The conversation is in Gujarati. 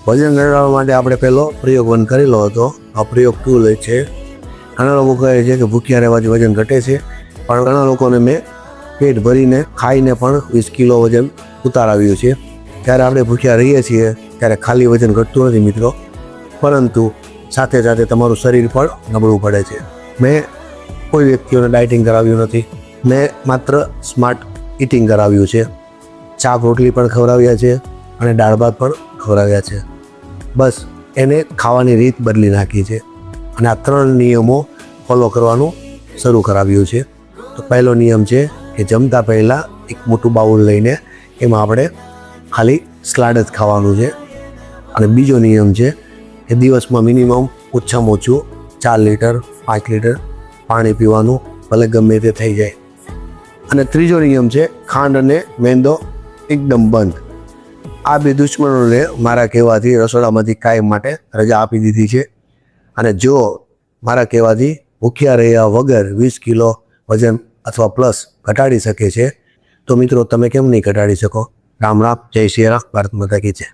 વજન ઘટાડવા માટે આપણે પહેલો પ્રયોગ 1 કરેલો હતો. આ પ્રયોગ 2 લે છે. ઘણા લોકો કહે છે કે ભૂખ્યા રહેવાથી વજન ઘટે છે, પણ ઘણા લોકોને મેં પેટ ભરીને ખાઈને પણ 20 કિલો વજન ઉતારાવ્યું છે. ત્યારે આપણે ભૂખ્યા રહીએ છીએ ત્યારે ખાલી વજન ઘટતું નથી મિત્રો, પરંતુ સાથે સાથે તમારું શરીર પણ નબળું પડે છે. મેં કોઈ વ્યક્તિઓને ડાયટિંગ કરાવ્યું નથી. મેં માત્ર સ્માર્ટ ઇટિંગ કરાવ્યું છે. શાક રોટલી પણ ખવડાવ્યા છે અને દાળ ભાત પણ ખવડાવ્યા છે. બસ એને ખાવાની રીત બદલી નાખી છે અને આ 3 નિયમો ફોલો કરવાનું શરૂ કરાવ્યું છે. તો પહેલો નિયમ છે કે જમતા પહેલાં એક મોટું બાઉલ લઈને એમાં આપણે ખાલી સલાડ જ ખાવાનું છે. અને બીજો નિયમ છે કે દિવસમાં મિનિમમ ઓછામાં ઓછું 4 લીટર 5 લીટર પાણી પીવાનું, ભલે ગમે તે થઈ જાય. અને ત્રીજો નિયમ છે ખાંડ અને મેંદો એકદમ બંધ. આ બે દુશ્મનોને મારા કહેવાથી રસોડામાંથી કાયમ માટે રજા આપી દીધી છે. અને જો મારા કહેવાથી ભૂખ્યા રહ્યા વગર 20 કિલો વજન અથવા પ્લસ ઘટાડી શકે છે, તો મિત્રો તમે કેમ નહીં ઘટાડી શકો? રામ રામ, જય શ્રી રામ, ભારત માતા કી જય.